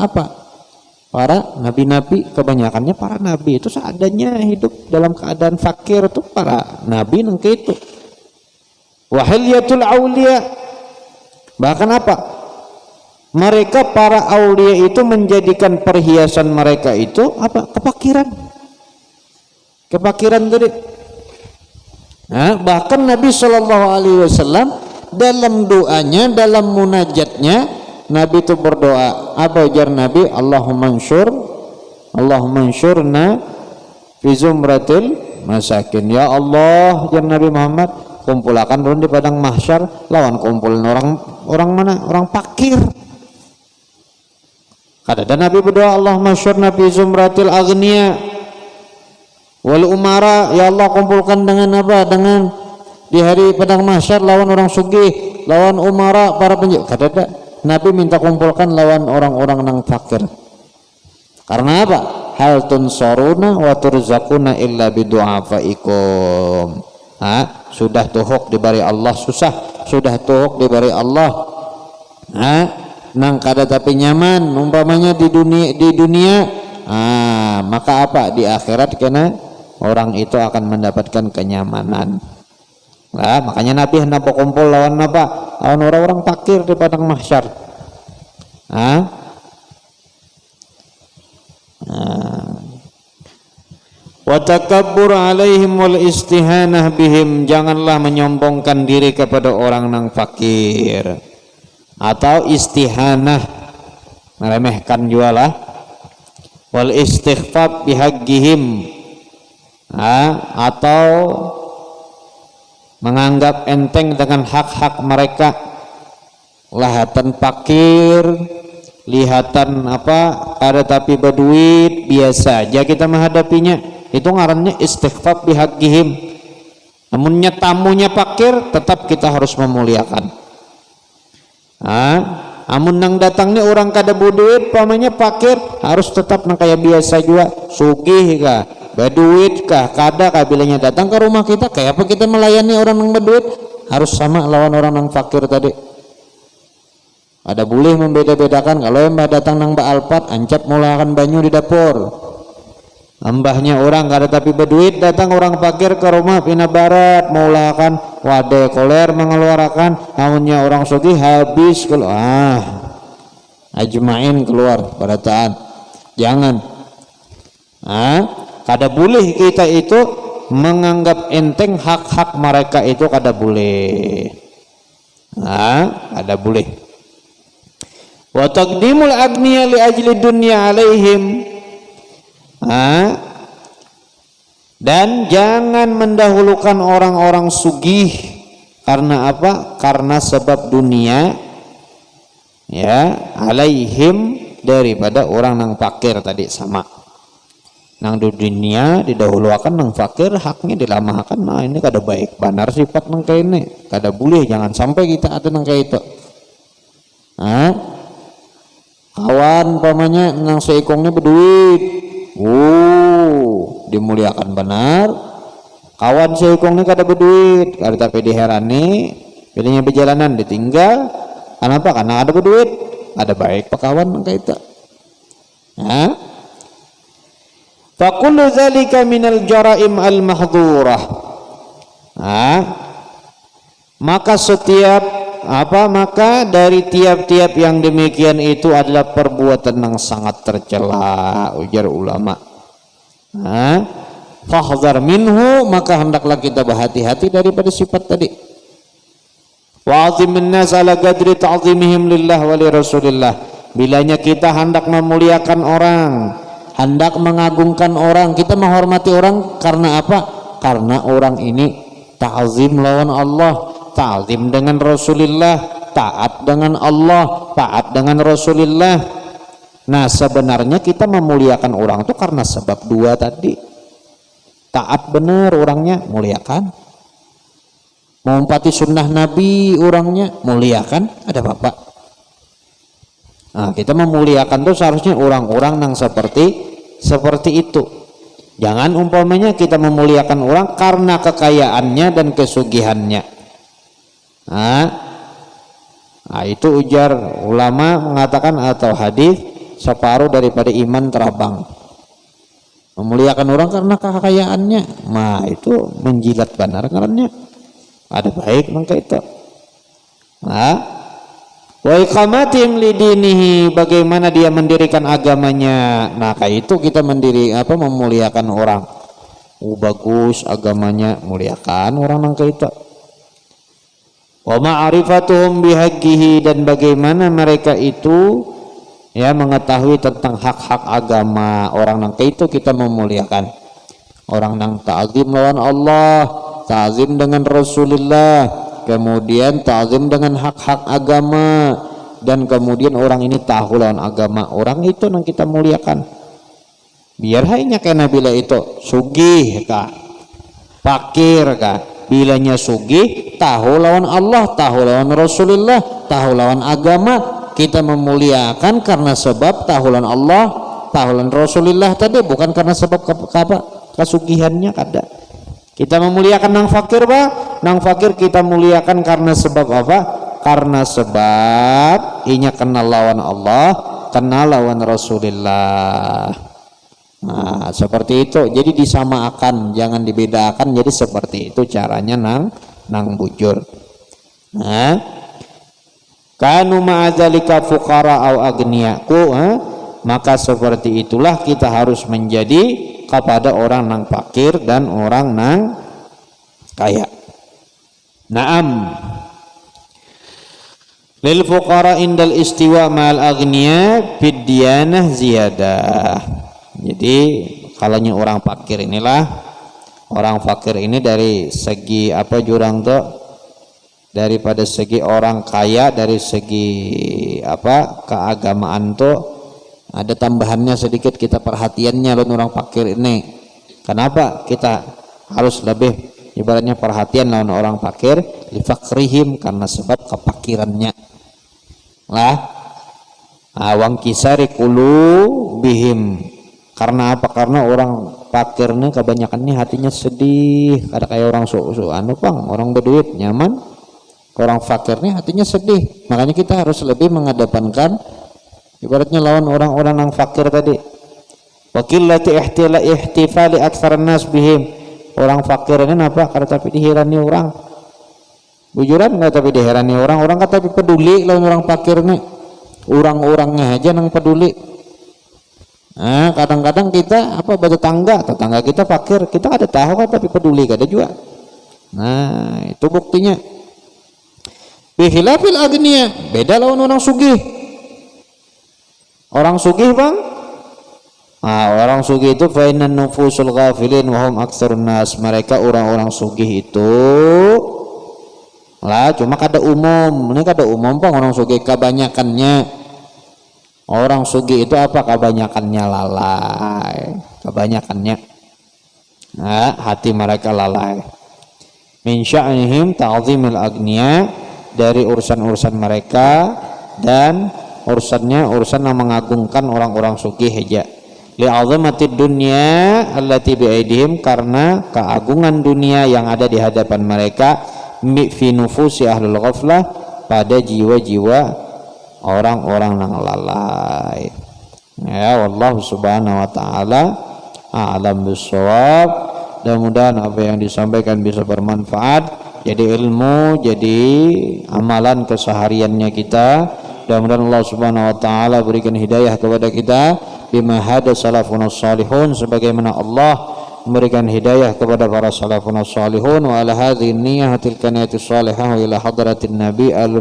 Apa? Para nabi-nabi, kebanyakannya para nabi itu seadanya hidup dalam keadaan fakir tuh para nabi nengke itu. Wahilyatul aulia, bahkan apa? Mereka para aulia itu menjadikan perhiasan mereka itu apa? Kepakiran. Kepakiran tadi. Nah, bahkan Nabi Shallallahu Alaihi Wasallam dalam doanya, dalam munajatnya, Nabi itu berdoa. Apa ujar Nabi? Allahumma ansurna fi zumratil masakin. Ya Allah, ujar Nabi Muhammad, kumpulakan dulu di padang mahsyar lawan kumpulan orang mana? Orang fakir. Kada Nabi berdoa, Allahumma ansurna fi zumratil aghniya wal umara. Ya Allah, kumpulkan dengan apa? Dengan di hari padang mahsyar lawan orang sugih, lawan umara, para penjaga. Kada Nabi minta kumpulkan lawan orang-orang nang fakir. Karena apa? Hal tunsaruna wa turzaquna illa bidu'afaikum. Sudah tuhuk dibari Allah susah, sudah tuhuk dibari Allah. Nang kada tapi nyaman umpamanya di dunia, maka apa? Di akhirat kena orang itu akan mendapatkan kenyamanan. Makanya Nabi hendak kumpul lawan apa? Lawan orang-orang fakir di padang mahsyar. Wa takabbur alaihim wal istihanah bihim, janganlah menyombongkan diri kepada orang yang fakir, atau istihanah, meremehkan jualah, wal istighfaf bihaqqihim, atau menganggap enteng dengan hak-hak mereka. Lihatan fakir, lihatan apa, ada tapi berduit, biasa aja kita menghadapinya. Itu ngarannya istighfar bihaqqihim. Namunnya tamunya fakir, tetap kita harus memuliakan. Amun nang datangnya orang kada berduit, pamanya fakir, harus tetap nang kayak biasa juga. Sugih kah, berduit kah, kada kah, bilanya datang ke rumah kita, kayak apa kita melayani orang yang berduit? Harus sama lawan orang yang fakir tadi. Ada boleh membeda-bedakan. Kalau mbah datang nang Mbak Alpat, ancap mulakan banyu di dapur. Mbahnya orang kada tapi berduit, datang orang fakir ke rumah pina barat, mulakan wadah koler mengeluarkan. Namunnya orang sugih habis ajmain keluar pada taat. Jangan. Kada boleh kita itu menganggap enteng hak-hak mereka, itu kada boleh. Kada boleh. Wa taqdimul agniya li ajli dunya alaihim, dan jangan mendahulukan orang-orang sugih karena apa? Karena sebab dunia, ya, alaihim, daripada orang nang fakir tadi. Sama nang dunia didahulukan nang fakir, haknya dilamakan. Ini kada baik benar sifat nang kayak ini, kada boleh. Jangan sampai kita ada nang kayak itu. Kawan pamanya nang seikongnya berduit, dimuliakan benar. Kawan seikongnya kada berduit, kada tapi diherani, pilihnya berjalanan ditinggal. Kenapa? Karena ada berduit. Ada baik pekawan nang kayak itu. Faqullu dzalika minal jaraim al mahdhurah. Maka maka dari tiap-tiap yang demikian itu adalah perbuatan yang sangat tercela, ujar ulama. Fahdhar minhu, maka hendaklah kita berhati-hati daripada sifat tadi. Wa azimin nas ala qadri ta'zimihim lillah wa li rasulillah. Bilanya kita hendak memuliakan orang, hendak mengagungkan orang, kita menghormati orang karena apa? Karena orang ini ta'zim lawan Allah, ta'zim dengan Rasulullah, taat dengan Allah, taat dengan Rasulullah. Nah, sebenarnya kita memuliakan orang itu karena sebab dua tadi. Taat benar orangnya, muliakan. Mengumpati sunnah Nabi orangnya, muliakan. Ada apa-apa. Nah, kita memuliakan itu seharusnya orang-orang yang seperti itu. Jangan umpamanya kita memuliakan orang karena kekayaannya dan kesugihannya. Itu ujar ulama mengatakan atau hadis, separuh daripada iman terabang. Memuliakan orang karena kekayaannya, nah itu menjilat benar karena ada baik maka itu. Nah, wa iqamatihim lidinihi, bagaimana dia mendirikan agamanya, maka itu kita memuliakan orang. Bagus agamanya, muliakan orang nang itu. Wa ma'rifatuhum bihaqqihi, dan bagaimana mereka itu ya mengetahui tentang hak-hak agama orang nang itu kita memuliakan. Orang nang ta'zim lawan Allah, ta'zim dengan Rasulullah, kemudian ta'zim dengan hak-hak agama, dan kemudian orang ini tahu lawan agama, orang itu nang kita muliakan. Biar hanya kena bila itu sugih kah, fakir kah, bilanya sugih, tahu lawan Allah, tahu lawan Rasulullah, tahu lawan agama, kita memuliakan karena sebab tahu lawan Allah, tahu lawan Rasulullah tadi, bukan karena sebab kesugihannya kada. Kita memuliakan nang fakir bah, nang fakir kita muliakan karena sebab apa? Karena sebab inya kenal lawan Allah, kenal lawan Rasulullah. Nah, seperti itu. Jadi disamakan, jangan dibedakan. Jadi seperti itu caranya nang bujur. Nah, kanu ma'adzalika fuqara au agniyaku, maka seperti itulah kita harus menjadi kepada orang nang fakir dan orang nang kaya. Naam. Lil fuqara indal istiwa ma'al agniya fid diyanah ziyadah. Jadi kalau orang fakir inilah, orang fakir ini dari segi apa jurang tuh, daripada segi orang kaya, dari segi apa keagamaan tuh ada tambahannya sedikit, kita perhatiannya lawan orang fakir ini. Kenapa kita harus lebih ibaratnya perhatian lawan orang fakir? Li fakrihim, karena sebab kefakirannya lah. Awang kisari kulu bihim, karena apa? Karena orang fakir ini kebanyakannya hatinya sedih, kada kayak orang orang berduit nyaman. Orang fakir ini hatinya sedih, makanya kita harus lebih mengedepankan ibaratnya lawan orang-orang yang fakir tadi. Wakillati ihtifali aktsar nas bihim, orang fakir ini apa? Kada tapi dihirani orang. Bujuran nggak tapi dihirani orang kata tapi peduli lawan orang fakir ini. Orang-orangnya aja yang peduli. Nah, kadang-kadang kita apa tetangga kita fakir, kita ada tahu kan tapi peduli kada juga. Nah, itu buktinya. Bihilafil agniya, beda lawan orang sugih. Orang sugih bang, orang sugih itu fainan nufusul ghafilin wahum aktsarun nas, mereka orang-orang sugih itu lah cuma kada umum. Ini kada umum bang, orang sugih kebanyakannya. Orang sugih itu apa? Kebanyakannya lalai, kebanyakannya hati mereka lalai. Min sya'nihim ta'zimil agniya, dari urusan-urusan mereka dan urusan yang mengagungkan orang-orang sugih aja. Li'azamatid dunya allati bi'aidihim, karena keagungan dunia yang ada di hadapan mereka, fi nufusi ahlul ghaflah, pada jiwa-jiwa orang-orang yang lalai. Ya, wallahu subhanahu wa ta'ala a'lam bissawab. Mudah-mudahan apa yang disampaikan bisa bermanfaat, jadi ilmu, jadi amalan kesehariannya kita. Mudah-mudahan Allah subhanahu wa ta'ala berikan hidayah kepada kita bima hada salafun salihun, sebagaimana Allah memberikan hidayah kepada para salafun salihun. Wa ala hadhihi niyatil kaniyati salihah ila hadratin nabi al